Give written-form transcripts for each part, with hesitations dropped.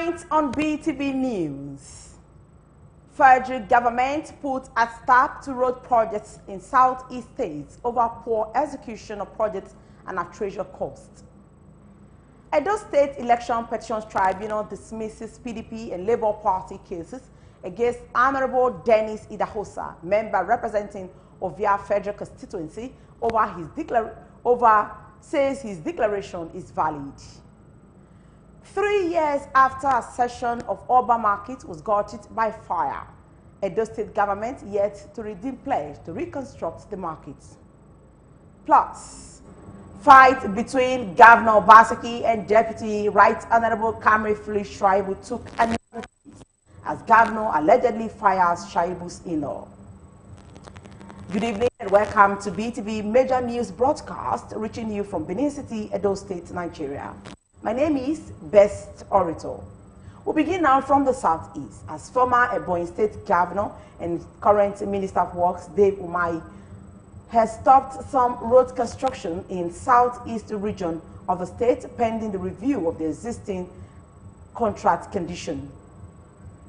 Tonight on BeeTv News, federal government put a stop to road projects in southeast states over poor execution of projects and at treasure cost. Edo State Election Petitions Tribunal dismisses PDP and Labour Party cases against Honorable Dennis Idahosa, member representing Ovia Federal Constituency, says his declaration is valid. 3 years after a session of Oba Market was gutted by fire, Edo State government yet to redeem pledge to reconstruct the markets. Plus, fight between Governor Obaseki and Deputy Right Honorable Kamri Fli Shaibu took another twist as Governor allegedly fires Shaibu's in-law. Good evening and welcome to BeeTv Major News Broadcast, reaching you from Benin City, Edo State, Nigeria. My name is Best Orator. We'll begin now from the southeast, as former Ebonyi State Governor and current Minister of Works, Dave Umahi, has stopped some road construction in southeast region of the state pending the review of the existing contract condition.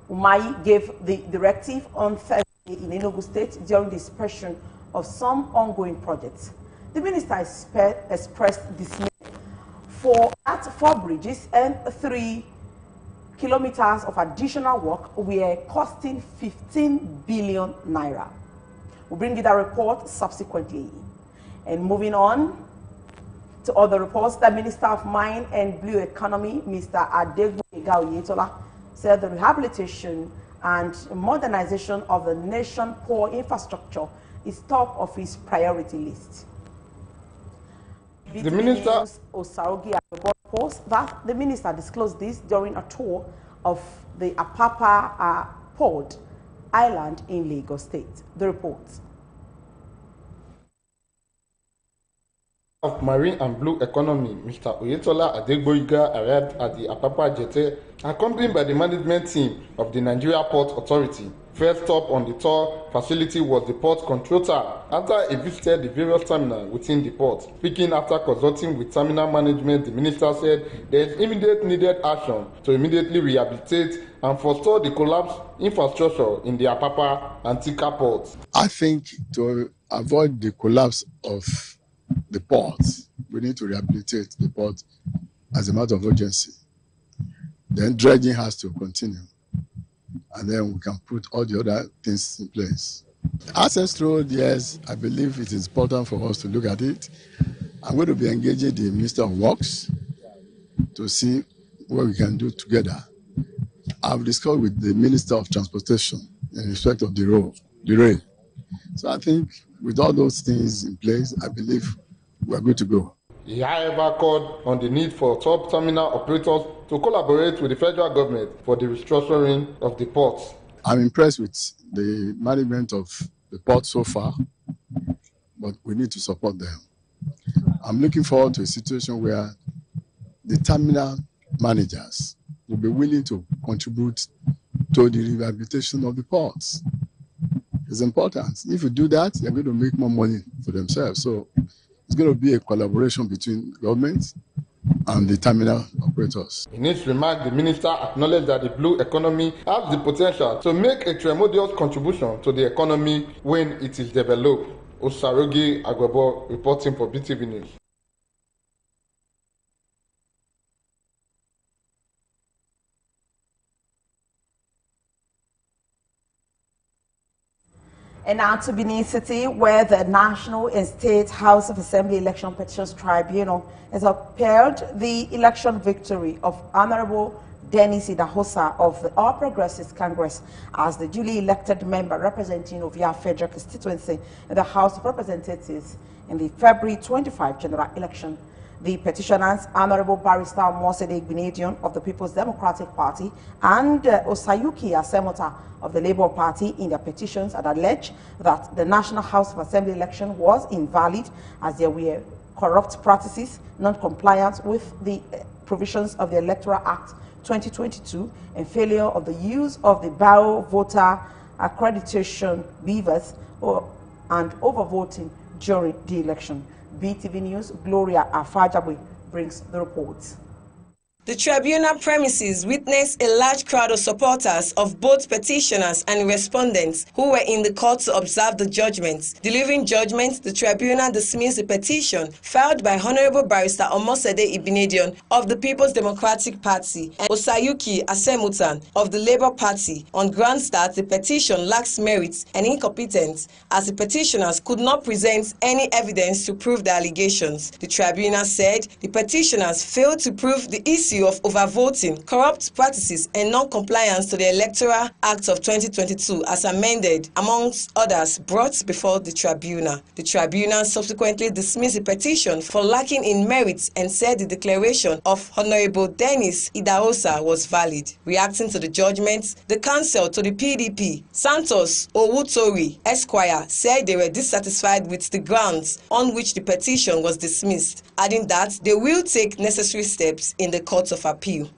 Umahi gave the directive on Thursday in Enugu State during the inspection of some ongoing projects. The minister expressed dismay for at 4 bridges and 3 kilometers of additional work were costing 15 billion naira. We'll bring you that report subsequently. And moving on to other reports, the Minister of Mine and Blue Economy, Mr. Adegboyega Oyetola, said the rehabilitation and modernization of the nation's poor infrastructure is top of his priority list. The minister Osarogi reports that the minister disclosed this during a tour of the Apapa Port Island in Lagos State. The report. Of Marine and Blue Economy, Mr. Oyetola Adegboyega arrived at the Apapa Jetty, accompanied by the management team of the Nigeria Port Authority. First stop on the tour facility was the port control tower after he visited the various terminals within the port. Speaking after consulting with terminal management, the minister said there is immediate needed action to immediately rehabilitate and forestall the collapsed infrastructure in the Apapa and Tika ports. I think to avoid the collapse of the port, we need to rehabilitate the port as a matter of urgency. Then dredging has to continue, and then we can put all the other things in place. Access road, yes, I believe it is important for us to look at it. I'm going to be engaging the Minister of Works to see what we can do together. I've discussed with the Minister of Transportation in respect of the rail. So I think with all those things in place, I believe we're good to go. He, however, called on the need for top terminal operators to collaborate with the federal government for the restructuring of the ports. I'm impressed with the management of the port so far, but we need to support them. I'm looking forward to a situation where the terminal managers will be willing to contribute to the rehabilitation of the ports. It's important. If you do that, they're going to make more money for themselves. So it's going to be a collaboration between government and the terminal operators. In his remarks, the minister acknowledged that the blue economy has the potential to make a tremendous contribution to the economy when it is developed. Osarogi Agwebo reporting for BeeTv News. And now to Benin City, where the National and State House of Assembly Election Petitions Tribunal has upheld the election victory of Honorable Dennis Idahosa of the All Progressives Congress as the duly elected member representing Ovia Federal Constituency in the House of Representatives in the February 25 general election. The petitioners, Honorable Barrister Mosede Igbinedion of the People's Democratic Party and Osayuki Asemota of the Labour Party, in their petitions had alleged that the National House of Assembly election was invalid as there were corrupt practices, non-compliance with the provisions of the Electoral Act 2022, and failure of the use of the Bio Voter Accreditation beavers and overvoting during the election. BeeTv News, Gloria Afajabwe brings the report. The tribunal premises witnessed a large crowd of supporters of both petitioners and respondents who were in the court to observe the judgment. Delivering judgment, the tribunal dismissed the petition filed by Honorable Barrister Omosede Ibinedion of the People's Democratic Party and Osayuki Asemutan of the Labour Party on grounds that the petition lacks merit and incompetent, as the petitioners could not present any evidence to prove the allegations. The tribunal said the petitioners failed to prove the issue of overvoting, corrupt practices, and non-compliance to the Electoral Act of 2022 as amended, amongst others, brought before the tribunal. The tribunal subsequently dismissed the petition for lacking in merit and said the declaration of Honorable Dennis Idahosa was valid. Reacting to the judgment, the counsel to the PDP, Santos Owutori Esquire, said they were dissatisfied with the grounds on which the petition was dismissed, adding that they will take necessary steps in the Court of Appeal.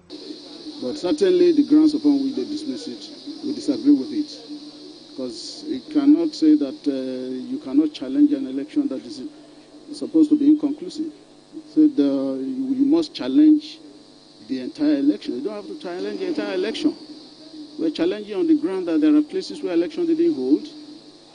But certainly the grounds upon which they dismiss it, we disagree with it. Because it cannot say that you cannot challenge an election that is supposed to be inconclusive. So you must challenge the entire election. You don't have to challenge the entire election. We're challenging on the ground that there are places where elections didn't hold,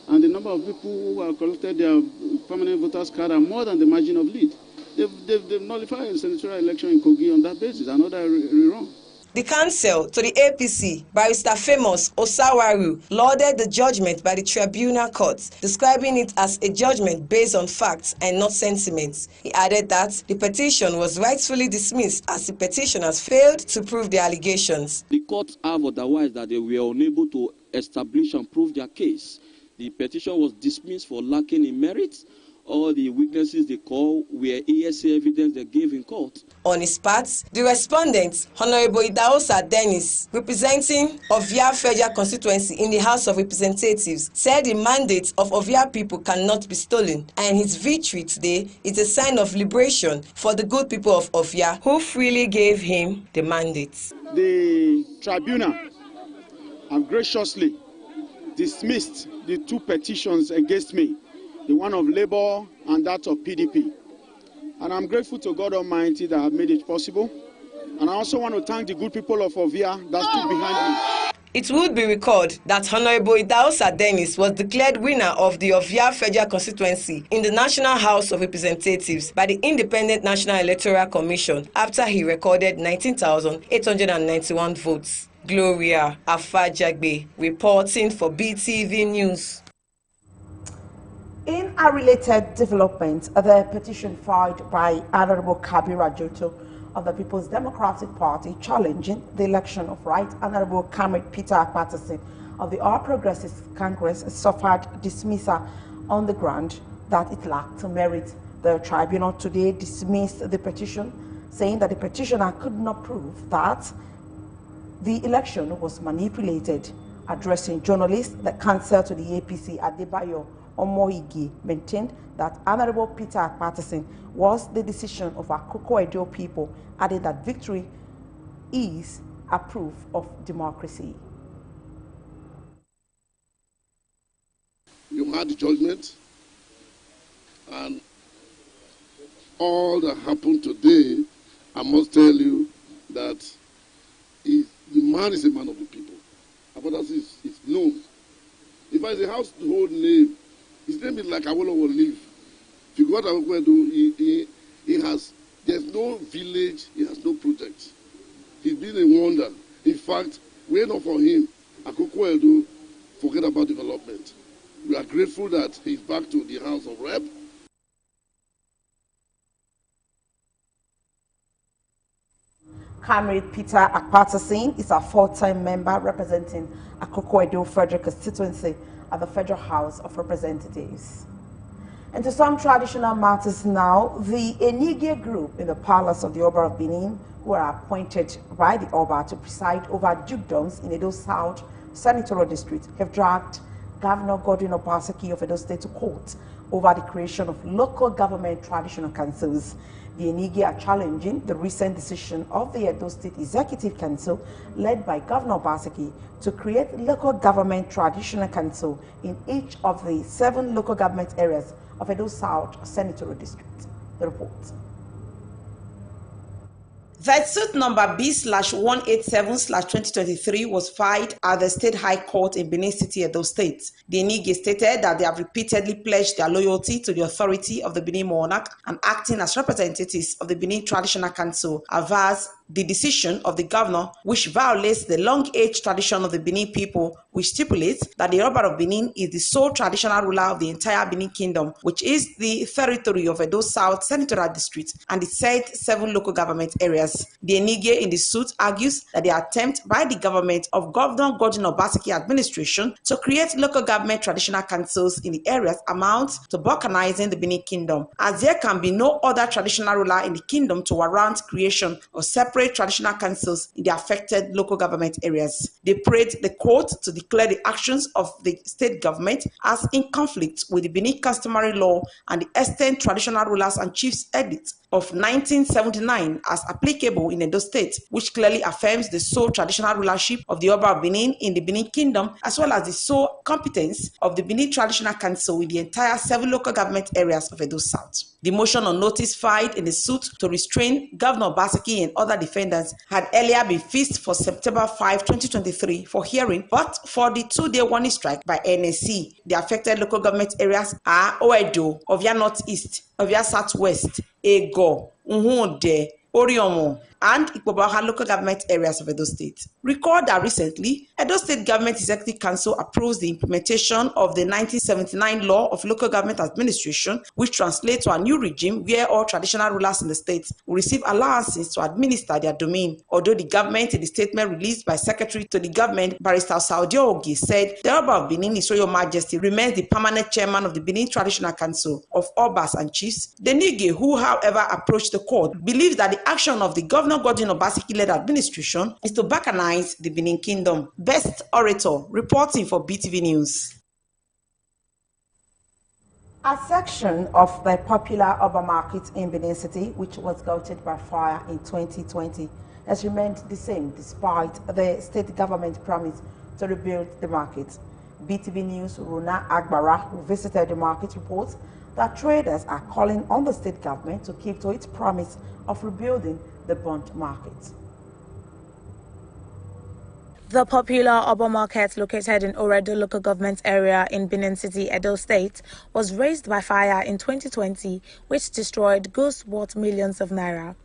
and the number of people who have collected their permanent voters card are more than the margin of lead. They've nullified the senatorial election in Kogi on that basis. Another wrong. The counsel to the APC, Barrister Famous Osawaru, lauded the judgment by the tribunal court, describing it as a judgment based on facts and not sentiments. He added that the petition was rightfully dismissed as the petitioners failed to prove the allegations. The courts have otherwise that they were unable to establish and prove their case. The petition was dismissed for lacking in merit. All the witnesses they call were ESA evidence they gave in court. On his part, the respondent, Honorable Idahosa Dennis, representing Ovia Federal Constituency in the House of Representatives, said the mandate of Ovia people cannot be stolen, and his victory today is a sign of liberation for the good people of Ovia, who freely gave him the mandate. The tribunal have graciously dismissed the two petitions against me, the one of Labour and that of PDP. And I'm grateful to God Almighty that have made it possible. And I also want to thank the good people of Ovia that stood behind me. It would be recalled that Honorable Idahosa Dennis was declared winner of the Ovia Federal Constituency in the National House of Representatives by the Independent National Electoral Commission after he recorded 19,891 votes. Gloria Afajagbe reporting for BeeTv News. In a related development, the petition filed by Honorable Kabira Joto of the People's Democratic Party challenging the election of Right Honorable Comrade Peter Patterson of the All Progressives Congress suffered dismissal on the ground that it lacked merit. The tribunal today dismissed the petition, saying that the petitioner could not prove that the election was manipulated. Addressing journalists, the counsel to the APC, Adebayo Omoigi, maintained that Honorable Peter Patterson was the decision of Akoko Edo people, adding that victory is a proof of democracy. You had the judgment, and all that happened today, I must tell you that the man is a man of the people. About is known. If I say household name, his name is like Awolowo live. If you go to Akoko, he has, there's no village, he has no project. He's been a wonder. In fact, we're not for him. Akoko Edo, forget about development. We are grateful that he's back to the House of Rep. Comrade Peter Patterson is a four-time member representing Akoko Edo Federal Constituency at the Federal House of Representatives. And to some traditional matters now, the Enige group in the palace of the Oba of Benin, who are appointed by the Oba to preside over dukedoms in Edo South Senatorial District, have dragged Governor Godwin Obaseki of Edo State to court over the creation of local government traditional councils. The Enige are challenging the recent decision of the Edo State Executive Council, led by Governor Obaseki, to create local government traditional council in each of the 7 local government areas of Edo South Senatorial District. The report. The suit number B/187/2023 was filed at the State High Court in Benin City, Edo State. The Enige stated that they have repeatedly pledged their loyalty to the authority of the Benin monarch and acting as representatives of the Benin Traditional Council, averse the decision of the governor, which violates the long-age tradition of the Benin people, which stipulates that the Oba of Benin is the sole traditional ruler of the entire Benin Kingdom, which is the territory of Edo South Senatorial District and the said 7 local government areas. The Enige in the suit argues that the attempt by the government of Governor Godwin Obaseki administration to create local government traditional councils in the areas amounts to balkanizing the Benin Kingdom, as there can be no other traditional ruler in the kingdom to warrant creation of separate traditional councils in the affected local government areas. They prayed the court to declare the actions of the state government as in conflict with the Benin customary law and the extant traditional rulers and chiefs edict of 1979 as applicable in Edo State, which clearly affirms the sole traditional rulership of the Oba of Benin in the Benin Kingdom, as well as the sole competence of the Benin Traditional Council in the entire 7 local government areas of Edo South. The motion on notice filed in the suit to restrain Governor Obaseki and other defendants had earlier been fixed for September 5, 2023 for hearing, but for the 2-day warning strike by NSC. The affected local government areas are Oedo, Ovia Northeast, Ovia Southwest, Ego, Nhunde, Oriomo, and Ikpobaha local government areas of Edo State. Recall that recently, Edo State Government Executive Council approved the implementation of the 1979 Law of Local Government Administration, which translates to a new regime where all traditional rulers in the state will receive allowances to administer their domain. Although the government, in the statement released by Secretary to the Government, Barrister Saudi Ogi, said the Oba of Benin, His Royal Majesty, remains the permanent chairman of the Benin Traditional Council of Obas and Chiefs. The Nige, who however approached the court, believes that the action of the Governor Godwin Obaseki-led administration is to balkanize the Benin Kingdom. Best Orator, reporting for BeeTv News. A section of the popular Oba market in Benin City, which was gutted by fire in 2020, has remained the same despite the state government promise to rebuild the market. BeeTv News' Runa Agbara, who visited the market, reports that traders are calling on the state government to keep to its promise of rebuilding the bond market. The popular Oba market, located in Oredo local government area in Benin City, Edo State, was razed by fire in 2020, which destroyed goods worth millions of naira.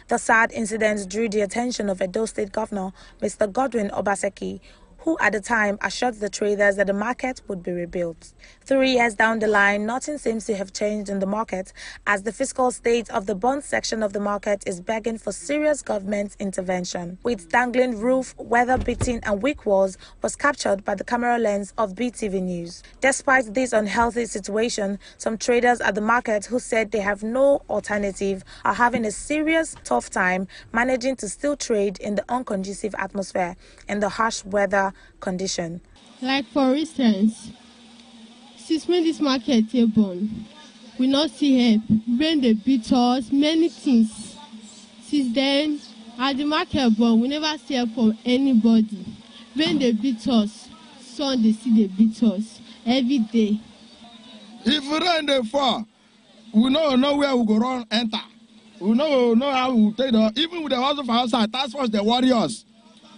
The sad incident drew the attention of Edo State Governor Mr. Godwin Obaseki, who at the time assured the traders that the market would be rebuilt. 3 years down the line, nothing seems to have changed in the market, as the fiscal state of the bond section of the market is begging for serious government intervention. With dangling roof, weather-beaten and weak walls was captured by the camera lens of BeeTv News. Despite this unhealthy situation, some traders at the market who said they have no alternative are having a serious tough time managing to still trade in the unconducive atmosphere and the harsh weather condition. Like for instance, since when this market is born, we not see help. When they beat us, many things. Since then, at the market born, we never see help from anybody. When they beat us, so they see they beat us every day. If rain they fall, we know where we go run enter. We know how we take the, even with the hustle for outside, task force the warriors.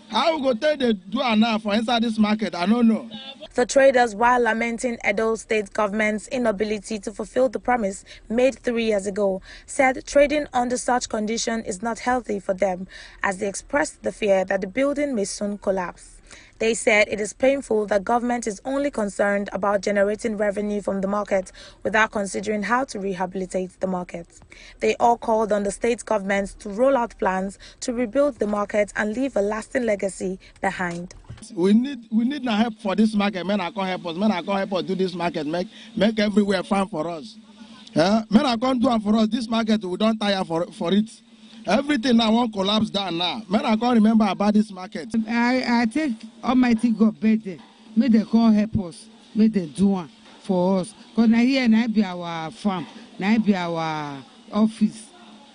How we go take the do enough for inside this market, I don't know. The traders, while lamenting Edo State government's inability to fulfill the promise made 3 years ago, said trading under such condition is not healthy for them, as they expressed the fear that the building may soon collapse. They said it is painful that government is only concerned about generating revenue from the market without considering how to rehabilitate the market. They all called on the state government to roll out plans to rebuild the market and leave a lasting legacy behind. We need no help for this market. Men are going to help us. Men are going to help us do this market. Make everywhere fine for us. Men are going to do it for us. This market, we don't tire for it. Everything now won't collapse down now. Men I can't remember about this market. I take Almighty God better. May they come help us. May they do one for us. Because now here now be our farm. Now be our office.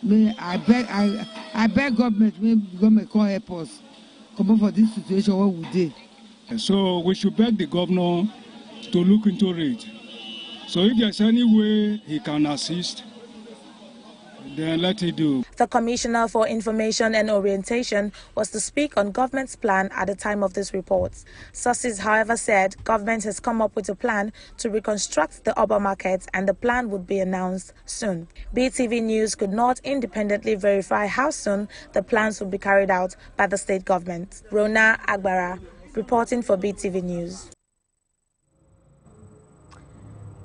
May I beg government may government come help us. Come on for this situation what we did. So we should beg the governor to look into it. So if there's any way he can assist, then let it do. The Commissioner for Information and Orientation was to speak on government's plan at the time of this report. Sources, however, said government has come up with a plan to reconstruct the urban market and the plan would be announced soon. BeeTv News could not independently verify how soon the plans would be carried out by the state government. Rona Agbara, reporting for BeeTv News.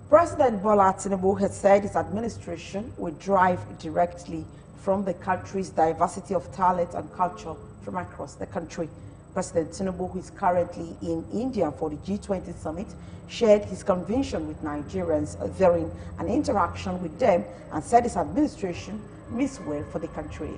President Bola Tinubu has said his administration will drive directly from the country's diversity of talent and culture from across the country. President Tinubu, who is currently in India for the G20 summit, shared his conviction with Nigerians during an interaction with them and said his administration means well for the country.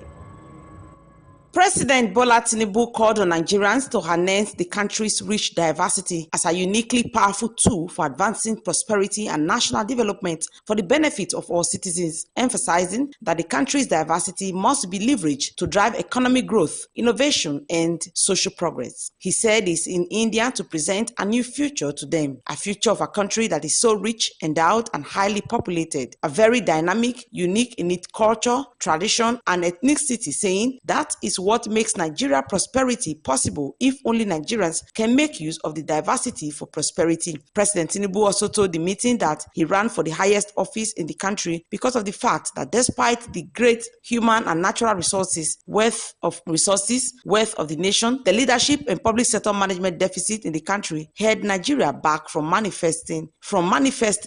President Bola Tinubu called on Nigerians to harness the country's rich diversity as a uniquely powerful tool for advancing prosperity and national development for the benefit of all citizens, emphasizing that the country's diversity must be leveraged to drive economic growth, innovation, and social progress. He said he's in India to present a new future to them, a future of a country that is so rich, endowed, and highly populated, a very dynamic, unique in its culture, tradition, and ethnicity, saying that is what makes Nigeria prosperity possible if only Nigerians can make use of the diversity for prosperity. President Tinubu also told the meeting that he ran for the highest office in the country because of the fact that despite the great human and natural resources, worth of the nation, the leadership and public sector management deficit in the country held Nigeria back from manifest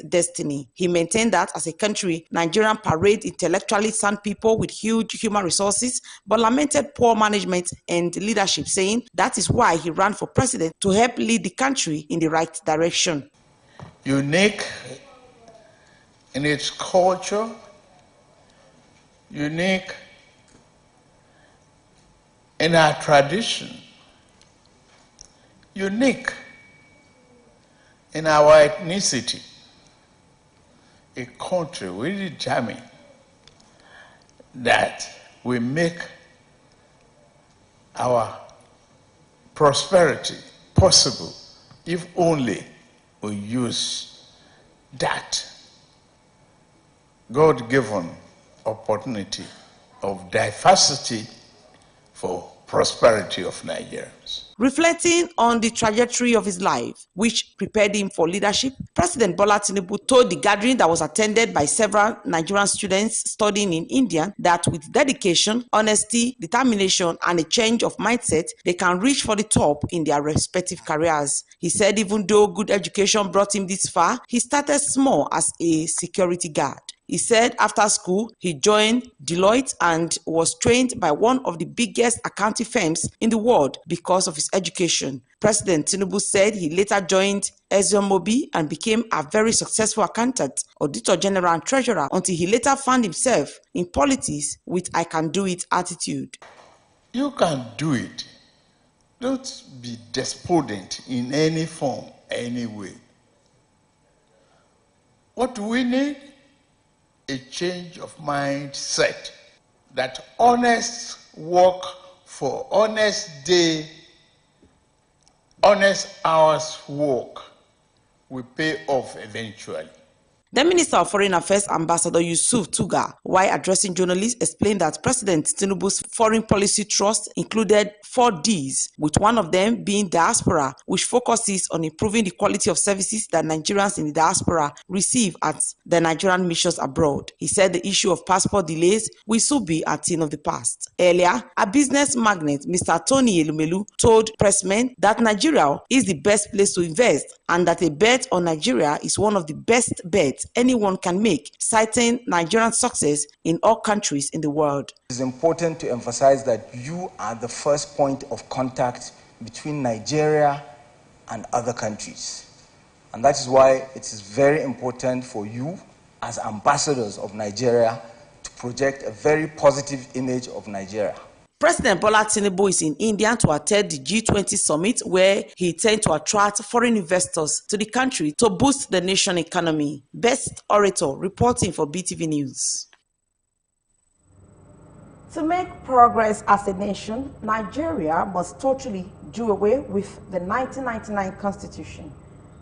destiny. He maintained that as a country, Nigeria parade intellectually sound people with huge human resources, but lamented poor management and leadership, saying that is why he ran for president, to help lead the country in the right direction. Unique in its culture, unique in our tradition, unique in our ethnicity, a country really determined that we make our prosperity possible if only we use that God-given opportunity of diversity for prosperity of Nigerians. Reflecting on the trajectory of his life, which prepared him for leadership, President Bola Tinubu told the gathering that was attended by several Nigerian students studying in India that with dedication, honesty, determination, and a change of mindset, they can reach for the top in their respective careers. He said even though good education brought him this far, he started small as a security guard. He said after school, he joined Deloitte and was trained by one of the biggest accounting firms in the world because of his education. President Tinubu said he later joined ExxonMobil and became a very successful accountant, auditor general, and treasurer until he later found himself in politics with "I can do it" attitude. You can do it. Don't be despondent in any form, any way. What do we need? A change of mindset, that honest work for honest day, honest hours work will pay off eventually. The Minister of Foreign Affairs, Ambassador Yusuf Tuga, while addressing journalists, explained that President Tinubu's foreign policy thrust included 4 Ds, with one of them being diaspora, which focuses on improving the quality of services that Nigerians in the diaspora receive at the Nigerian missions abroad. He said the issue of passport delays will soon be a thing of the past. Earlier, a business magnate, Mr. Tony Elumelu, told pressmen that Nigeria is the best place to invest and that a bet on Nigeria is one of the best bets anyone can make, citing Nigerian success in all countries in the world. It is important to emphasize that you are the first point of contact between Nigeria and other countries. And that is why it is very important for you as ambassadors of Nigeria to project a very positive image of Nigeria. President Bola Tinubu is in India to attend the G20 summit, where he intends to attract foreign investors to the country to boost the nation's economy. Best Orator, reporting for BeeTv News. To make progress as a nation, Nigeria must totally do away with the 1999 Constitution.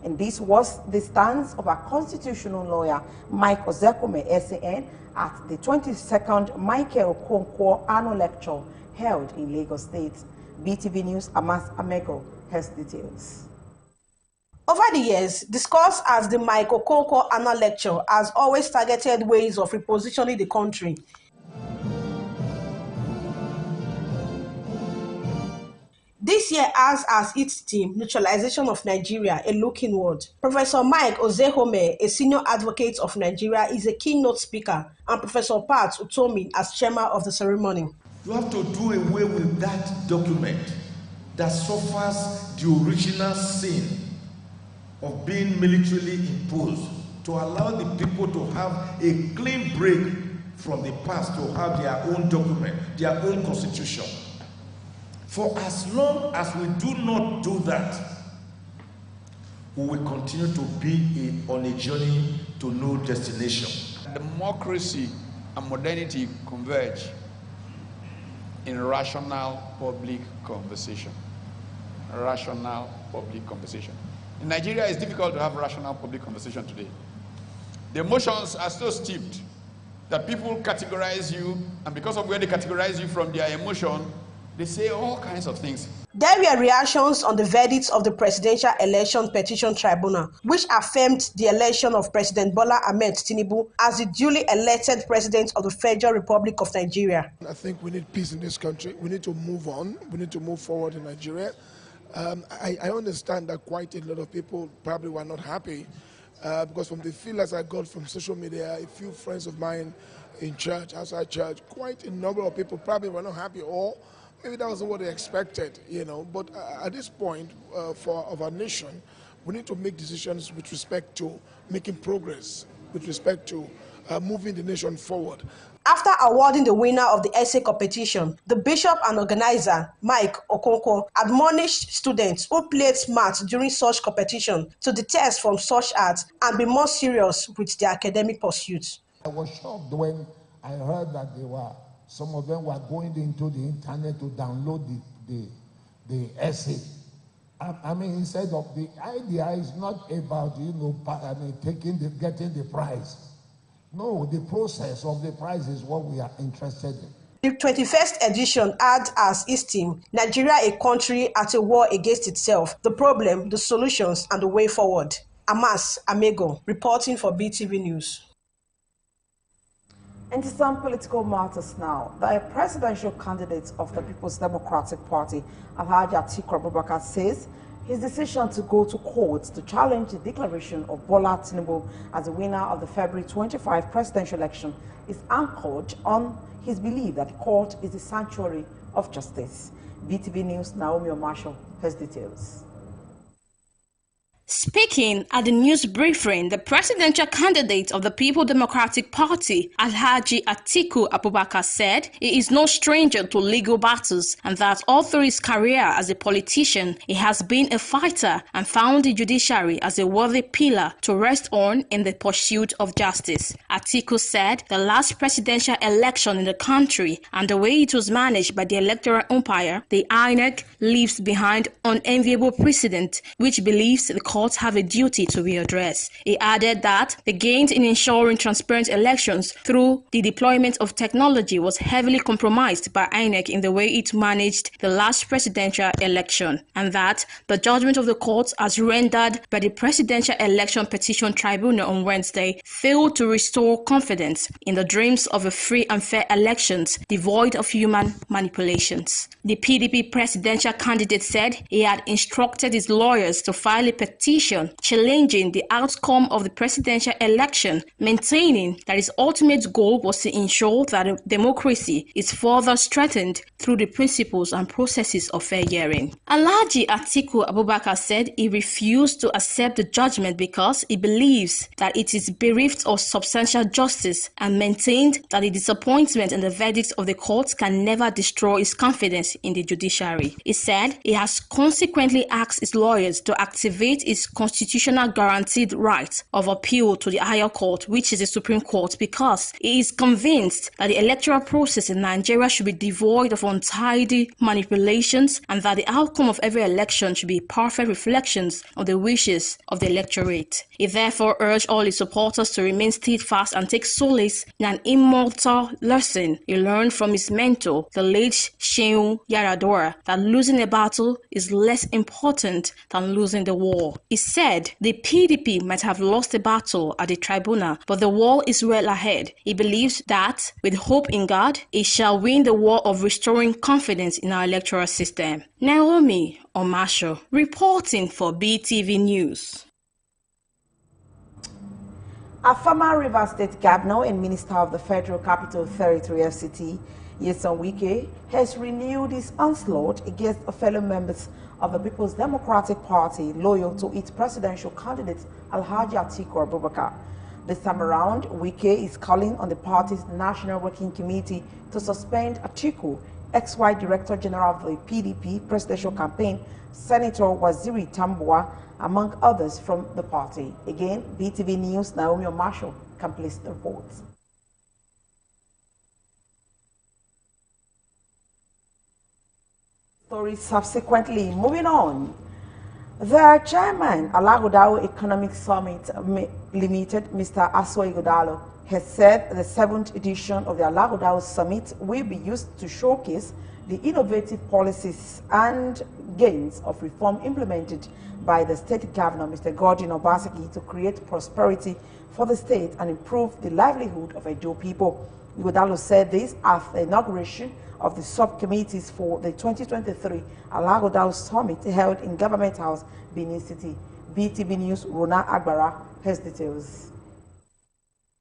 And this was the stance of our constitutional lawyer, Mike Ozekome, SAN, at the 22nd Michael Okonkwo Annual Lecture held in Lagos State. BeeTv News, Amas Amego, has details. Over the years, discourse at the Mike Okonkwo Annual Lecture has always targeted ways of repositioning the country. This year has as its theme Neutralization of Nigeria, a look inward. Professor Mike Ozekome, a senior advocate of Nigeria, is a keynote speaker, and Professor Pat Utomi as chairman of the ceremony. You have to do away with that document that suffers the original sin of being militarily imposed, to allow the people to have a clean break from the past, to have their own document, their own constitution. For as long as we do not do that, we will continue to be on a journey to no destination. Democracy and modernity converge in rational public conversation. Rational public conversation. In Nigeria, it's difficult to have rational public conversation today. The emotions are so steeped that people categorize you, and because of where they categorize you from their emotion, they say all kinds of things. There were reactions on the verdict of the Presidential Election Petition Tribunal, which affirmed the election of President Bola Ahmed Tinubu as the duly elected President of the Federal Republic of Nigeria. I think we need peace in this country. We need to move on. We need to move forward in Nigeria. I understand that quite a lot of people probably were not happy because from the feelers I got from social media, a few friends of mine in church, outside church, quite a number of people probably were not happy, or maybe that wasn't what they expected, you know. But at this point of our nation, we need to make decisions with respect to making progress, with respect to moving the nation forward. After awarding the winner of the essay competition, the bishop and organizer, Mike Okonkwo, admonished students who played smart during such competition to detest from such acts and be more serious with their academic pursuits. I was shocked when I heard that some of them were going into the internet to download the essay. I mean, instead of the idea is not about, getting the prize. No, the process of the prize is what we are interested in. The 21st edition had as its theme, Nigeria, a country at a war against itself, the problem, the solutions, and the way forward. Amas Amego, reporting for BeeTv News. Into some political matters now. The presidential candidate of the People's Democratic Party, Alhaji Atiku Abubakar, says his decision to go to court to challenge the declaration of Bola Tinubu as the winner of the February 25 presidential election is anchored on his belief that the court is the sanctuary of justice. BeeTv News' Naomi Omasho has details. Speaking at the news briefing, the presidential candidate of the People Democratic Party, Alhaji Atiku Abubakar, said he is no stranger to legal battles and that all through his career as a politician, he has been a fighter and found the judiciary as a worthy pillar to rest on in the pursuit of justice. Atiku said the last presidential election in the country and the way it was managed by the electoral umpire, the INEC, leaves behind unenviable precedent which believes the courts have a duty to readdress. He added that the gains in ensuring transparent elections through the deployment of technology was heavily compromised by INEC in the way it managed the last presidential election, and that the judgment of the courts as rendered by the Presidential Election Petition Tribunal on Wednesday failed to restore confidence in the dreams of a free and fair elections devoid of human manipulations. The PDP presidential candidate said he had instructed his lawyers to file a petition challenging the outcome of the presidential election, maintaining that his ultimate goal was to ensure that democracy is further strengthened through the principles and processes of fair hearing. Alhaji Atiku Abubakar said he refused to accept the judgment because he believes that it is bereft of substantial justice and maintained that the disappointment in the verdict of the court can never destroy his confidence in the judiciary. He said he has consequently asked his lawyers to activate his his constitutional guaranteed right of appeal to the higher court, which is the Supreme Court, because he is convinced that the electoral process in Nigeria should be devoid of untidy manipulations and that the outcome of every election should be perfect reflections of the wishes of the electorate. He therefore urged all his supporters to remain steadfast and take solace in an immortal lesson he learned from his mentor, the late Shehu Yaradua, that losing a battle is less important than losing the war. He said the PDP might have lost the battle at the tribunal, but the war is well ahead. He believes that, with hope in God, he shall win the war of restoring confidence in our electoral system. Naomi Omasho, reporting for BeeTv News. A former Rivers State Governor and Minister of the Federal Capital Territory FCT, Nyesom Wike, has renewed his onslaught against fellow members of the People's Democratic Party loyal to its presidential candidate Alhaji Atiku Abubakar. This time around, Wike is calling on the party's National Working Committee to suspend Atiku, ex-White Director General of the PDP presidential campaign, Senator Waziri Tambuwa, among others from the party. Again, BeeTv News' Naomi Omasho completes the report. Story subsequently. Moving on. The chairman, Alagodao Economic Summit Limited, Mr. Aswa Igodalo, has said the 7th edition of the Alagodao Summit will be used to showcase the innovative policies and gains of reform implemented by the state governor, Mr. Godwin Obaseki, to create prosperity for the state and improve the livelihood of Edo people. Igodalo said this at the inauguration of the subcommittees for the 2023 Alagodao Summit held in Government House, Benin City. BeeTv News' Rona Agbara has details.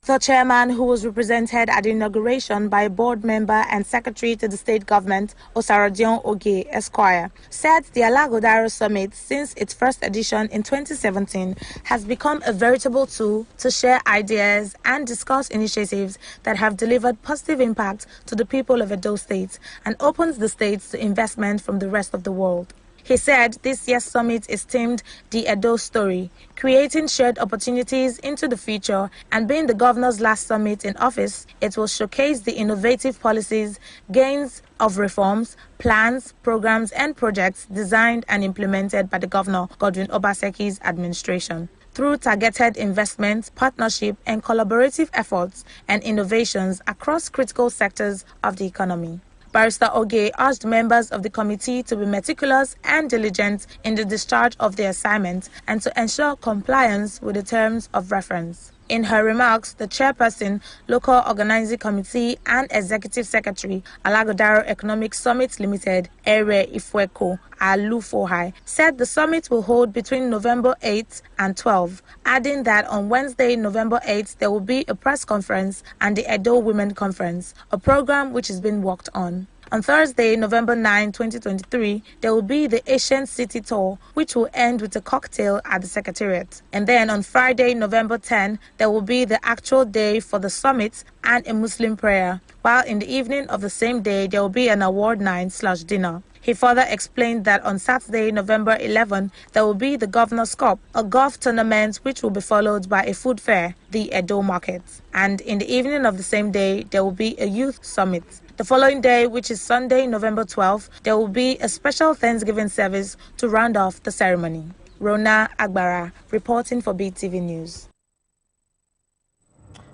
The chairman, who was represented at the inauguration by board member and secretary to the state government, Osarodion Oge Esquire, said the Alagodaro Summit, since its first edition in 2017, has become a veritable tool to share ideas and discuss initiatives that have delivered positive impact to the people of Edo State and opens the state to investment from the rest of the world. He said this year's summit is themed The Edo Story, creating shared opportunities into the future, and being the governor's last summit in office, it will showcase the innovative policies, gains of reforms, plans, programs and projects designed and implemented by the governor, Godwin Obaseki's administration. Through targeted investments, partnership and collaborative efforts and innovations across critical sectors of the economy. Barrister Oge urged members of the committee to be meticulous and diligent in the discharge of their assignment and to ensure compliance with the terms of reference. In her remarks, the chairperson, local organizing committee and executive secretary, Alagodaro Economic Summit Limited, Ere Ifweko Alufohai, said the summit will hold between November 8th and 12th, adding that on Wednesday, November 8th, there will be a press conference and the Edo Women Conference, a program which is being worked on. On Thursday, November 9, 2023, there will be the Ancient City Tour, which will end with a cocktail at the Secretariat. And then on Friday, November 10, there will be the actual day for the summit and a Muslim prayer, while in the evening of the same day, there will be an award night/dinner. He further explained that on Saturday, November 11, there will be the Governor's Cup, a golf tournament which will be followed by a food fair, the Edo Market. And in the evening of the same day, there will be a youth summit. The following day, which is Sunday, November 12th, there will be a special Thanksgiving service to round off the ceremony. Rona Agbara, reporting for BeeTv News.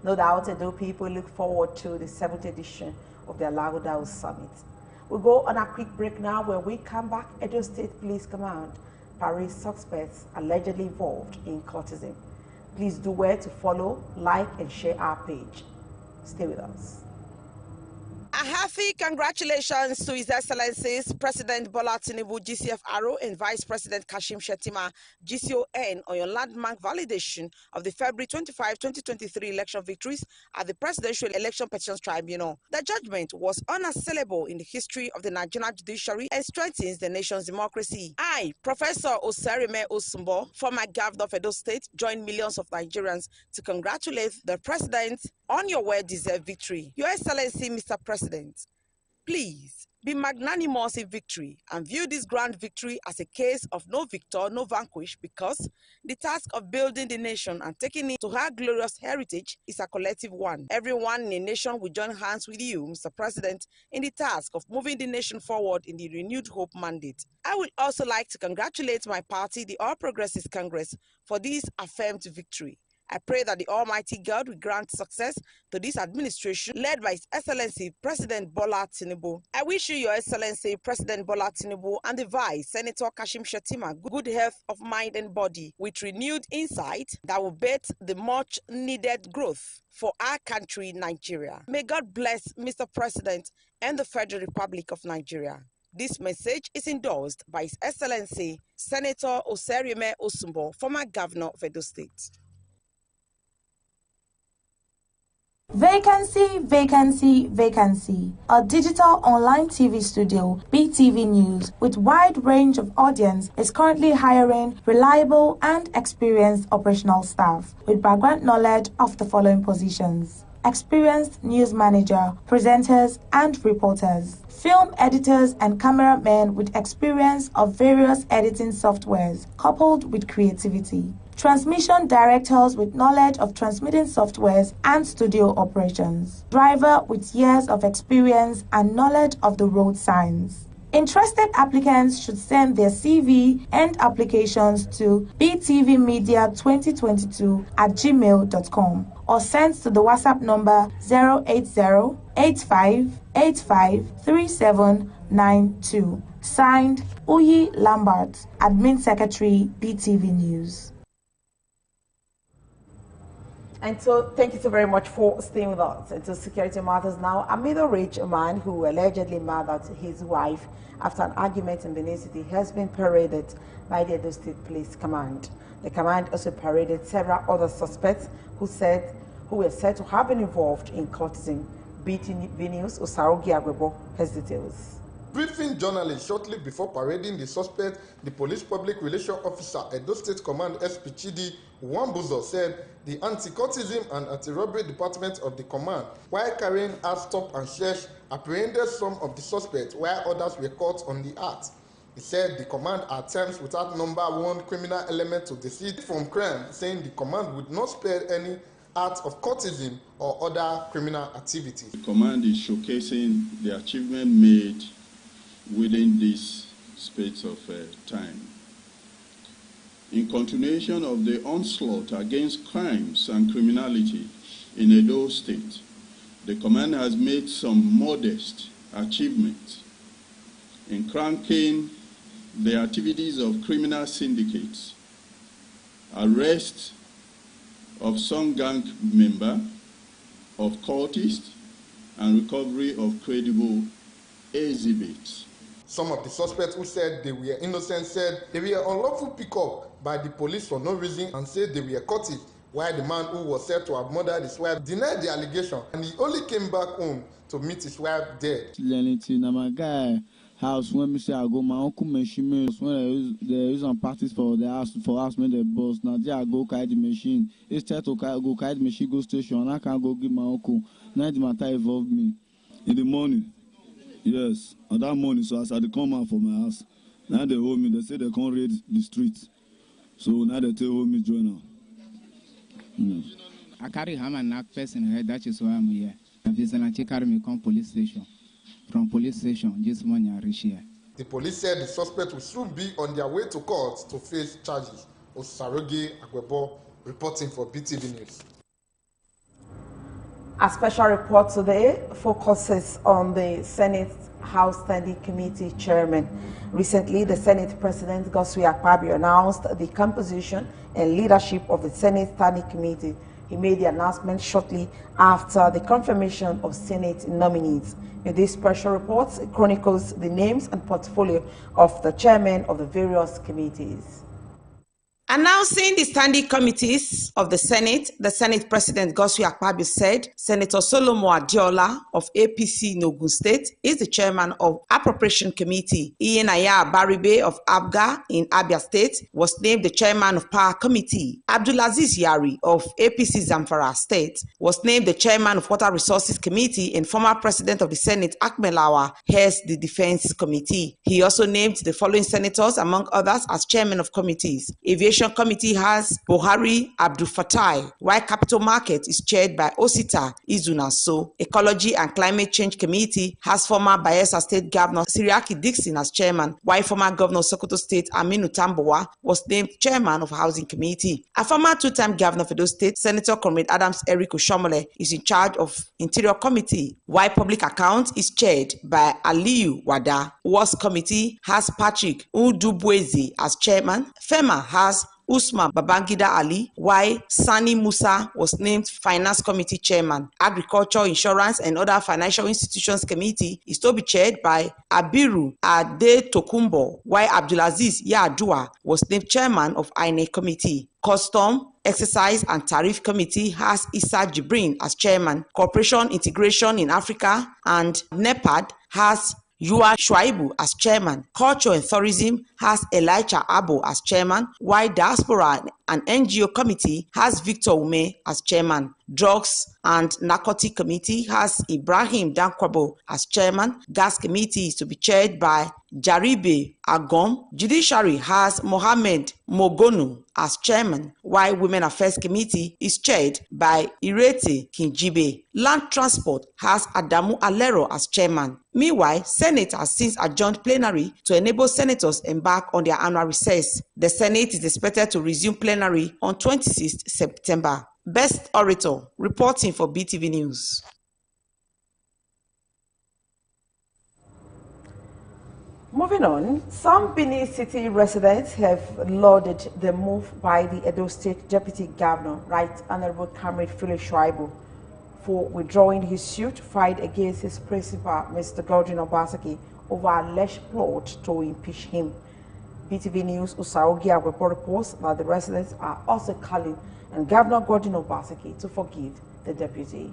No doubt, Edo people look forward to the 7th edition of the Alagodao Summit. We'll go on a quick break now. When we come back, Edo State Police Command Paris suspects allegedly involved in cultism. Please do well to follow, like, and share our page. Stay with us. A hearty congratulations to His Excellencies President Bola Tinubu, GCFRO, and Vice President Kashim Shettima, GCON, on your landmark validation of the February 25, 2023 election victories at the Presidential Election Petitions Tribunal. The judgment was unassailable in the history of the Nigerian judiciary and strengthens the nation's democracy. I, Professor Oserime Osumbo, former governor of Edo State, joined millions of Nigerians to congratulate the President on your well-deserved victory. Your Excellency, Mr. President, please Be magnanimous in victory and view this grand victory as a case of no victor, no vanquish, because the task of building the nation and taking it to her glorious heritage is a collective one. Everyone in a nation will join hands with you, Mr. President, in the task of moving the nation forward in the renewed hope mandate. I would also like to congratulate my party, the All Progressives Congress, for this affirmed victory. I pray that the Almighty God will grant success to this administration led by His Excellency President Bola Tinubu. I wish you, Your Excellency President Bola Tinubu, and the Vice Senator Kashim Shettima good health of mind and body with renewed insight that will bet the much needed growth for our country, Nigeria. May God bless Mr. President and the Federal Republic of Nigeria. This message is endorsed by His Excellency Senator Oserieme Osumbo, former Governor of Edo State. Vacancy, vacancy, vacancy. A digital online TV studio, BeeTv News, with wide range of audience, is currently hiring reliable and experienced operational staff with background knowledge of the following positions: experienced news manager, presenters and reporters, film editors and cameramen with experience of various editing softwares coupled with creativity, transmission directors with knowledge of transmitting softwares and studio operations, driver with years of experience and knowledge of the road signs. Interested applicants should send their CV and applications to beetv2022@gmail.com or send to the WhatsApp number 080-8585-3792. Signed, Uyi Lambert, Admin Secretary, BeeTv News. And so, thank you so very much for staying with us. Into security matters now. A middle-aged man who allegedly murdered his wife after an argument in Benin City has been paraded by the Edo State Police Command. The command also paraded several other suspects who were said to have been involved in cultism. BeeTv News, Osarogi Agwebo has details. Briefing journalists shortly before parading the suspect, the police public relations officer, Edo State Command SP Chidi Wambuzo, said the anti-cultism and anti-robbery department of the command, while carrying out stop and search, apprehended some of the suspects while others were caught on the act. He said the command attempts without number one criminal element to deceive from crime, saying the command would not spare any act of cultism or other criminal activity. The command is showcasing the achievement made within this space of time. In continuation of the onslaught against crimes and criminality in Edo State, the command has made some modest achievements in cranking the activities of criminal syndicates, arrest of some gang member, of cultists, and recovery of credible exhibits. Some of the suspects who said they were innocent said they were unlawful picked up by the police for no reason and said they were cultists, while the man who was said to have murdered his wife denied the allegation and he only came back home to meet his wife dead. House when me say I go, my uncle machine when they use some parties for the house when the boss. Now there I go carry the machine. Instead to go carry the machine go station, I can't go give my uncle. Now the matter involved me in the morning. Yes, on that morning, so as I come out from my house, now they hold me, they say they can't raid the street. So now they tell me join now. I carry hammer and knock person head, that is why I'm here. And this and I carry me come police station. From police station, this morning I reach here. The police said the suspect will soon be on their way to court to face charges. Osarogi Agwebo reporting for BeeTv News. A special report today focuses on the Senate House Standing Committee Chairman. Recently, the Senate President Godswill Akpabio announced the composition and leadership of the Senate Standing Committee. He made the announcement shortly after the confirmation of Senate nominees. In this special report, it chronicles the names and portfolio of the chairmen of the various committees. Announcing the standing committees of the Senate President Godswill Akpabio said Senator Solomon Adiola of APC in Ogun State is the chairman of Appropriation Committee. Ian Aya Baribe of ABGA in Abia State was named the chairman of Power Committee. Abdulaziz Yari of APC Zamfara State was named the chairman of Water Resources Committee, and former president of the Senate Ahmed Lawa heads the Defense Committee. He also named the following senators, among others, as chairman of committees. Aviation Committee has Buhari Abdul Fatai, while Capital Market is chaired by Osita Izunaso. Ecology and Climate Change Committee has former Bayelsa State Governor Siriaki Dixon as chairman, while former Governor of Sokoto State Aminu Tambuwa was named chairman of Housing Committee. A former two-time Governor of Edo State, Senator Comrade Adams Eric Oshomole, is in charge of Interior Committee, while Public Accounts is chaired by Aliyu Wada. Wars Committee has Patrick Udubwezi as chairman. FEMA has Usman Babangida Ali, while Sani Musa was named Finance Committee Chairman. Agriculture, Insurance and Other Financial Institutions Committee is to be chaired by Abiru Ade Tokumbo, while Abdulaziz Yadua was named Chairman of INEC Committee. Custom, Exercise and Tariff Committee has Issa Jibrin as Chairman. Cooperation, Integration in Africa and NEPAD has Yua Shuaibu as chairman. Culture and Tourism has Elijah Abo as chairman, while Diaspora and NGO Committee has Victor Ume as chairman. Drugs and Narcotic Committee has Ibrahim Dankwabo as chairman. Gas Committee is to be chaired by Jaribe Agom. Judiciary has Mohammed Mogonu as chairman, while Women Affairs Committee is chaired by Irete Kinjibe. Land Transport has Adamu Alero as chairman. Meanwhile, Senate has since adjourned plenary to enable senators embark on their annual recess. The Senate is expected to resume plenary on 26th September. Best Orator, reporting for BeeTv News. Moving on, some Benin City residents have lauded the move by the Edo State Deputy Governor, Right Honorable Comrade Philip Shuaibu, for withdrawing his suit filed against his principal, Mr. Godwin Obaseki, over alleged plot to impeach him. BeeTv News Usaogi Agwepo reports that the residents are also calling on Governor Godwin Obaseki to forgive the deputy.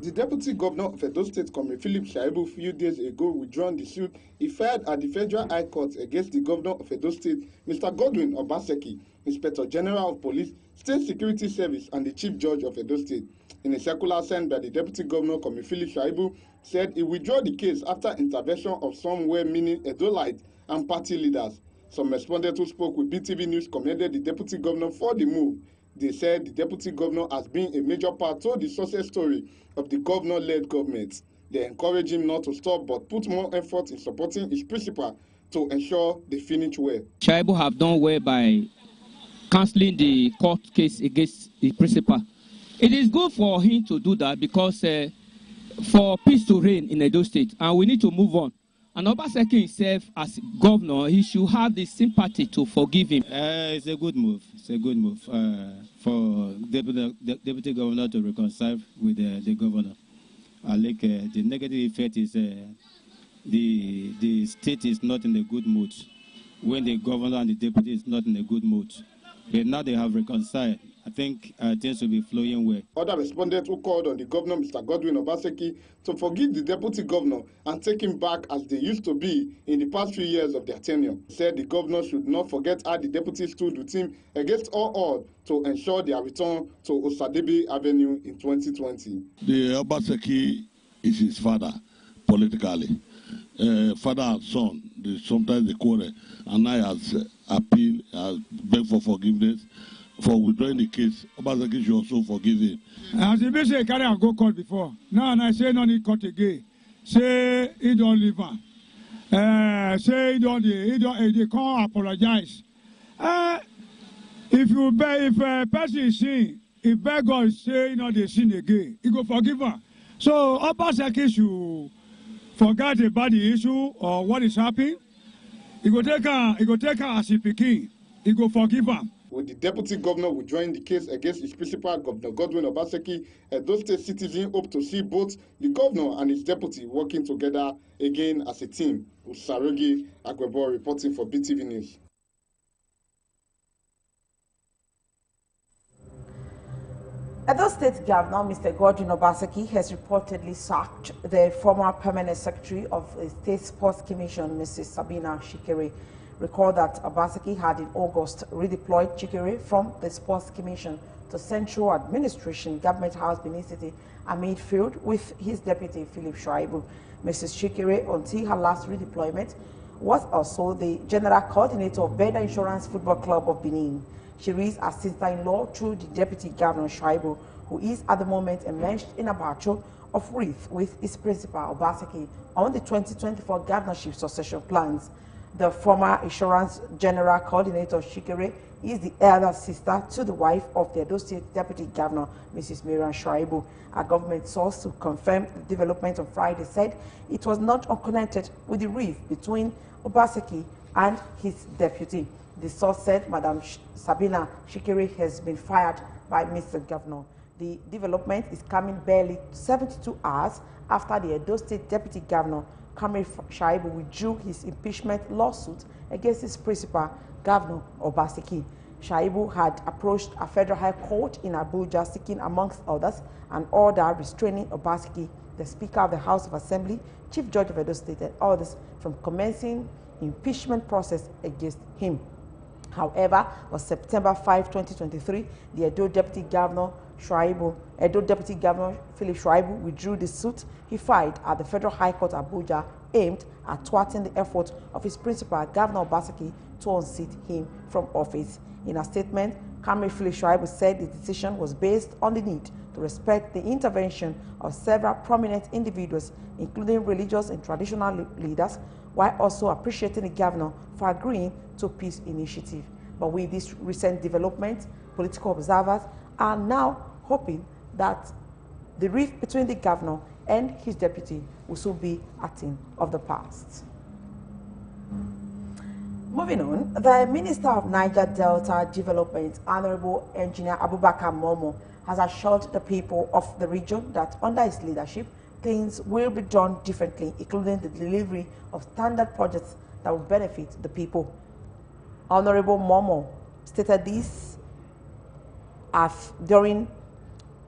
The Deputy Governor of Edo State, Comrade Philip Shuaibu, a few days ago withdrawn the suit he filed at the Federal High Court against the Governor of Edo State, Mr. Godwin Obaseki, Inspector General of Police, State Security Service, and the Chief Judge of Edo State. In a circular sent by the Deputy Governor, Comrade Philip Shuaibu, said he withdrew the case after intervention of some well-meaning Edolite and party leaders. Some respondents who spoke with BeeTv News commended the Deputy Governor for the move. They said the Deputy Governor has been a major part to the success story of the governor-led government. They encourage him not to stop but put more effort in supporting his principal to ensure they finish well. Shuaibu have done well by cancelling the court case against the principal. It is good for him to do that because for peace to reign in Edo State, and we need to move on. And Obaseki himself, as governor, he should have the sympathy to forgive him. It's a good move. It's a good move for the deputy governor to reconcile with the governor. I like the negative effect is the state is not in a good mood when the governor and the deputy is not in a good mood. But now they have reconciled. I think things will be flowing well. Other respondents who called on the governor, Mr. Godwin Obaseki, to forgive the deputy governor and take him back as they used to be in the past few years of their tenure. Said the governor should not forget how the deputy stood with him against all odds to ensure their return to Osadebe Avenue in 2020. The Obaseki is his father politically. Father and son, sometimes they quarrel, and I has appealed, has begged for forgiveness. For withdrawing the case, Obaseki should also forgive him. As the bishop carry and go court before, now I say no need court again. Say he don't leave her. Say he they can't apologize. If a person is sin, if beg God say they sin again, he go forgive her. So Obaseki should forget about the issue or what is happening. He go take her as a pikin. He go forgive her. With the deputy governor withdrawing the case against his principal, Governor Godwin Obaseki, Edo State citizens hope to see both the governor and his deputy working together again as a team. Usarogi Agwebo reporting for BeeTv News. Edo State Governor Mr. Godwin Obaseki has reportedly sacked the former permanent secretary of the State Sports Commission, Mrs. Sabina Shikere. Recall that Obaseki had in August redeployed Shikere from the Sports Commission to Central Administration, Government House, Benin City, amid feud with his deputy, Philip Shuaibu. Mrs. Shikere, until her last redeployment, was also the general coordinator of Beda Insurance Football Club of Benin. She is a sister-in-law through the Deputy Governor Shuaibu, who is at the moment immersed in a battle of wreath with his principal Obaseki on the 2024 governorship succession plans. The former Insurance General Coordinator Shikere is the elder sister to the wife of the Edo State Deputy Governor, Mrs. Miriam Shuaibu. A government source to confirm the development on Friday said it was not unconnected with the rift between Obaseki and his deputy. The source said Madam Sabina Shikere has been fired by Mr. Governor. The development is coming barely 72 hours after the Edo State Deputy Governor, Kamil Shaibu, withdrew his impeachment lawsuit against his principal, Governor Obaseki. Shaibu had approached a federal high court in Abuja seeking, amongst others, an order restraining Obaseki, the Speaker of the House of Assembly, Chief Judge of Edo State, and others from commencing impeachment process against him. However, on September 5, 2023, the Edo Deputy Governor Philip Shuaibu withdrew the suit he filed at the Federal High Court Abuja, aimed at thwarting the effort of his principal, Governor Obaseki, to unseat him from office. In a statement, Kamil Philip Shuaibu said the decision was based on the need to respect the intervention of several prominent individuals, including religious and traditional leaders, while also appreciating the governor for agreeing to peace initiative. But with this recent development, political observers are now hoping that the rift between the governor and his deputy will soon be a thing of the past. Moving on, the Minister of Niger Delta Development, Honorable Engineer Abubakar Momo, has assured the people of the region that under his leadership, things will be done differently, including the delivery of standard projects that will benefit the people. Honorable Momo stated this during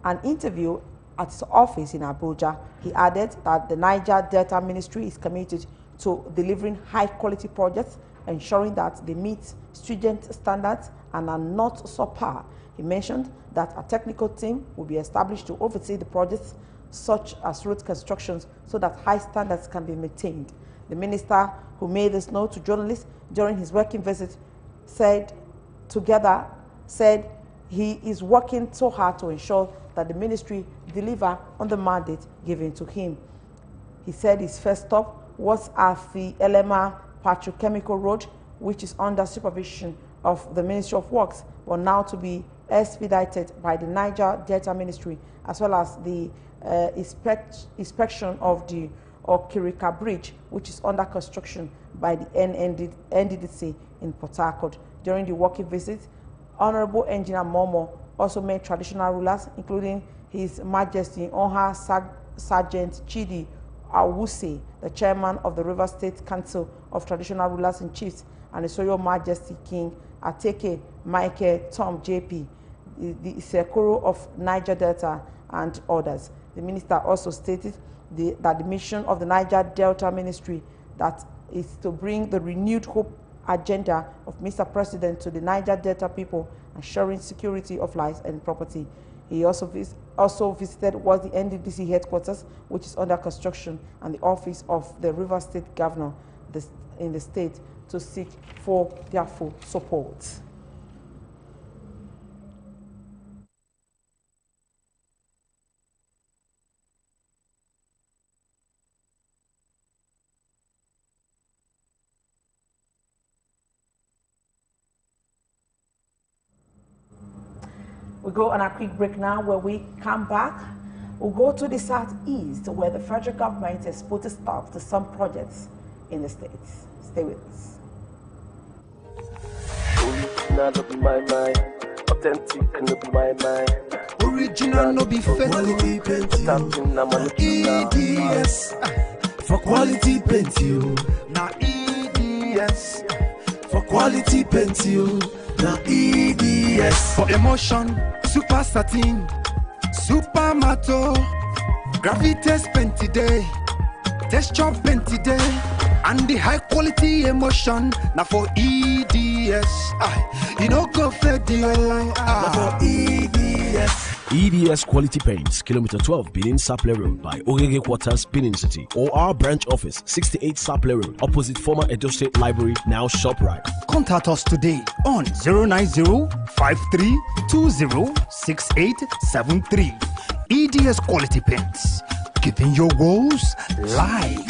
an interview at his office in Abuja. He added that the Niger Delta Ministry is committed to delivering high-quality projects, ensuring that they meet stringent standards and are not subpar. He mentioned that a technical team will be established to oversee the projects, such as road constructions, so that high standards can be maintained. The minister, who made this note to journalists during his working visit, said he is working so hard to ensure that the ministry deliver on the mandate given to him. He said his first stop was at the Elema Petrochemical Road, which is under supervision of the Ministry of Works, but now to be expedited by the Niger Delta Ministry, as well as the inspection of the Okirika Bridge, which is under construction by the NDDC in Port Harcourt. During the working visit, Honorable Engineer Momo also met traditional rulers, including His Majesty Onha Sergeant Chidi Awuse, the chairman of the River State Council of Traditional Rulers and Chiefs, and His Royal Majesty King Ateke Michael Tom JP, the Isekoro of Niger Delta, and others. The minister also stated that the mission of the Niger Delta Ministry that is to bring the renewed hope agenda of Mr. President to the Niger Delta people, ensuring security of lives and property. He also visited the NDDC headquarters, which is under construction, and the office of the River State Governor in the state to seek for their full support. We go on a quick break now. When we come back, we'll go to the southeast, where the federal government has put a stop to some projects in the states. Stay with us. Original no be my mind, authentic no be my mind. Original no be fake, quality plenty. EDS for quality plenty. Now EDS for quality plenty. Now EDS for emotion, super satin. Supermato, gravitas plenty day, texture plenty day, and the high quality emotion. Now for EDS, you know go for the for EDS. EDS Quality Paints, Kilometer 12, Benin Sapele Road by Ogege Quarters, Benin City, or our branch office, 68 Sapele Road, opposite former Edo State Library, now ShopRite. Contact us today on 090-5320-6873. EDS Quality Paints, giving your walls life.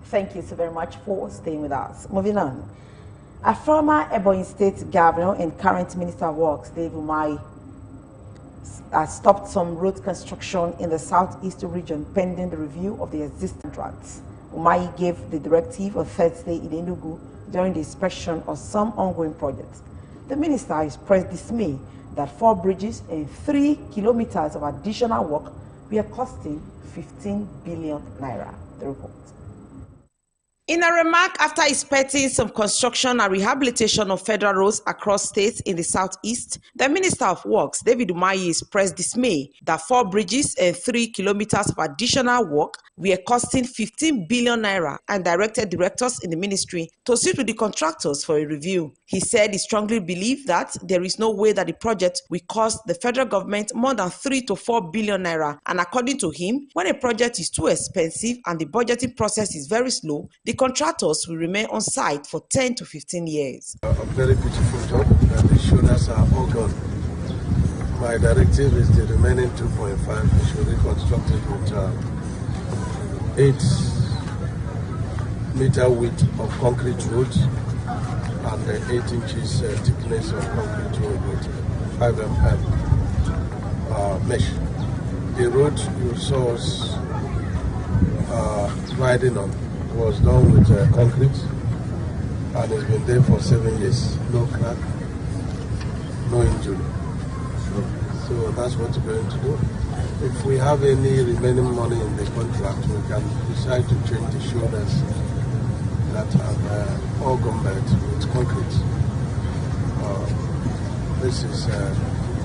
Thank you so very much for staying with us. Moving on. A former Ebonyi State Governor and current Minister of Works, Dave Umahi, has stopped some road construction in the southeast region pending the review of the existing contracts. Umahi gave the directive on Thursday in Enugu during the inspection of some ongoing projects. The minister expressed dismay that 4 bridges and 3 kilometers of additional work were costing 15 billion naira. The report. In a remark after inspecting some construction and rehabilitation of federal roads across states in the southeast, the Minister of Works, David Umahi, expressed dismay that 4 bridges and 3 kilometers of additional work were costing 15 billion naira and directed directors in the ministry to sit with the contractors for a review. He said he strongly believes that there is no way that the project will cost the federal government more than 3 to 4 billion naira, and according to him, when a project is too expensive and the budgeting process is very slow, the contractors will remain on site for 10 to 15 years. A very beautiful job, and the shoulders are all gone. My directive is the remaining 2.5 should be constructed with 8-meter width of concrete road and 8 inches thickness of concrete road with 5 mm mesh. The road you saw us riding on was done with concrete, and it's been there for 7 years. No crack, no injury. So that's what we're going to do. If we have any remaining money in the contract, we can decide to change the shoulders that have all gone back with concrete. This is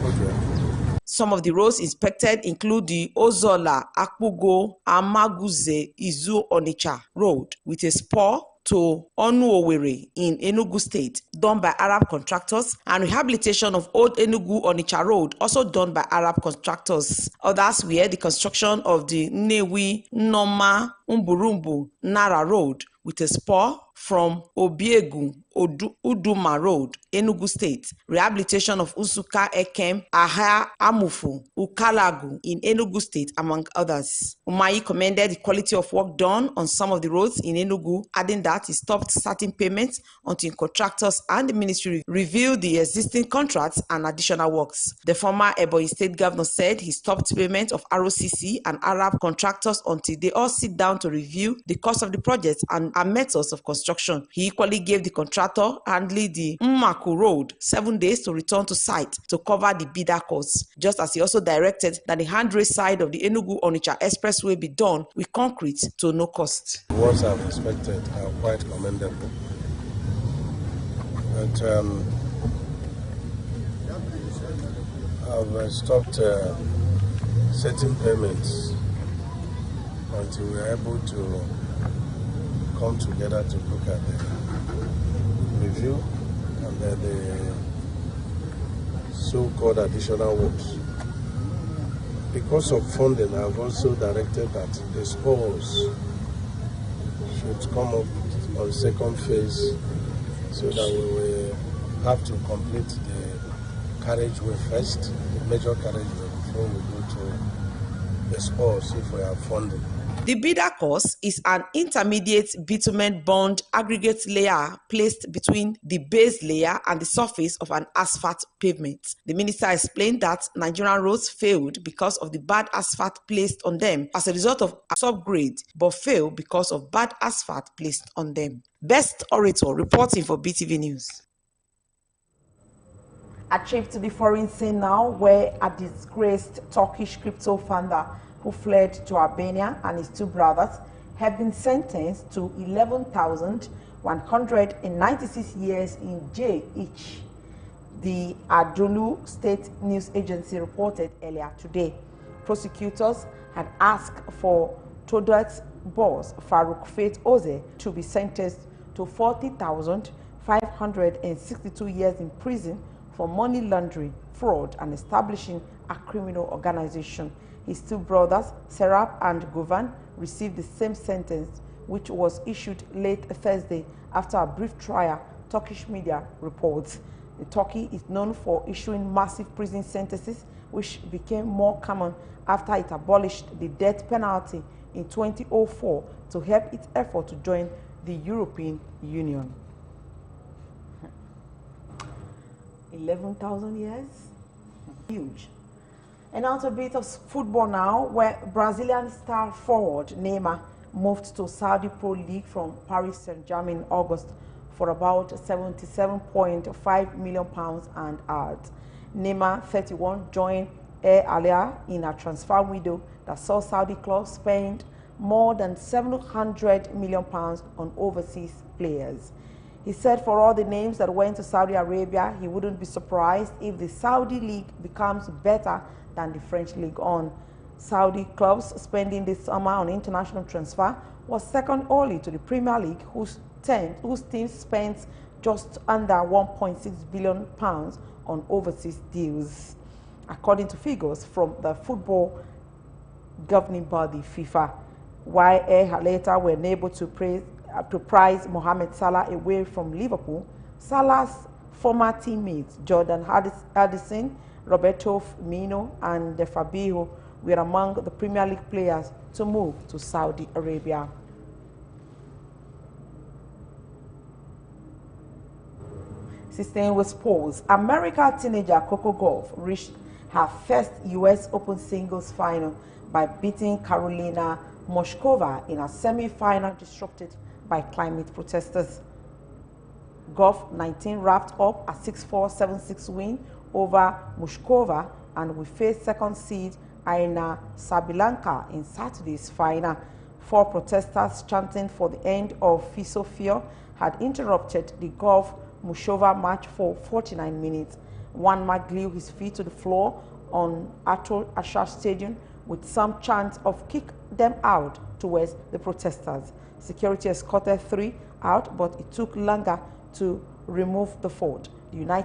what we are doing. Some of the roads inspected include the Ozola, Akpugo, Amaguze, Izu, Onitsha road with a spur to Onuowere in Enugu State, done by Arab contractors, and rehabilitation of Old Enugu Onitsha Road, also done by Arab contractors. Others were the construction of the Nnewi, Nnoma, Umburumbu, Nara Road with a spur from Obiegu, Uduma Road, Enugu State, rehabilitation of Usuka Ekem, Aha Amufu, Ukalagu in Enugu State, among others. Umahi commended the quality of work done on some of the roads in Enugu, adding that he stopped starting payments until contractors and the ministry reviewed the existing contracts and additional works. The former Ebonyi State Governor said he stopped payment of ROCC and Arab contractors until they all sit down to review the cost of the project and methods of construction. He equally gave the contractor handling the Mmaku Road 7 days to return to site to cover the bidder costs, just as he also directed that the handrail side of the Enugu-Onitsha Expressway be done with concrete to no cost. The ones I've inspected are quite commendable. But I've stopped setting payments until we're able to come together to look at the review and then the so-called additional works. Because of funding, I've also directed that the spurs should come up on second phase so that we will have to complete the carriageway first, the major carriageway, before we go to the spurs if we have funding. The bidder course is an intermediate bitumen bond aggregate layer placed between the base layer and the surface of an asphalt pavement. The minister explained that Nigerian roads failed because of the bad asphalt placed on them as a result of subgrade, but failed because of bad asphalt placed on them. Best Orator reporting for BeeTv News. A trip to the foreign scene now, where a disgraced Turkish crypto founder who fled to Albania and his 2 brothers have been sentenced to 11,196 years in jail each. the Adulu State News Agency reported earlier today. Prosecutors had asked for Todet's boss, Farouk Faith Oze, to be sentenced to 40,562 years in prison for money laundering, fraud, and establishing a criminal organization. His two brothers, Serap and Govan, received the same sentence, which was issued late Thursday after a brief trial, Turkish media reports. Turkey is known for issuing massive prison sentences, which became more common after it abolished the death penalty in 2004 to help its effort to join the European Union. 11,000 years? Huge. And out a bit of football now, where Brazilian star forward Neymar moved to Saudi Pro League from Paris Saint-Germain in August for about £77.5 million and odds. Neymar, 31, joined Al Ahly in a transfer window that saw Saudi clubs spend more than £700 million on overseas players. He said for all the names that went to Saudi Arabia, he wouldn't be surprised if the Saudi League becomes better than the French League on. Saudi clubs spending this summer on international transfer was second only to the Premier League, whose team spent just under £1.6 billion on overseas deals, according to figures from the football governing body FIFA. While Al Ahly were unable to prize Mohamed Salah away from Liverpool, Salah's former teammates Jordan Henderson, Roberto Firmino, and Fabinho were among the Premier League players to move to Saudi Arabia. Staying with sports, American teenager Coco Gauff reached her first U.S. Open singles final by beating Karolina Moshkova in a semi-final disrupted by climate protesters. Gauff, 19, wrapped up a 6-4, 7-6 win over Moshkova and will face second seed Aina Sabalenka in Saturday's final. 4 protesters chanting for the end of FISO-FIO had interrupted the Gauff-Moshkova match for 49 minutes. One man glued his feet to the floor on Atul Ashar Stadium with some chants of "kick them out" towards the protesters. Security escorted 3 out, but it took longer to remove the 4th. The United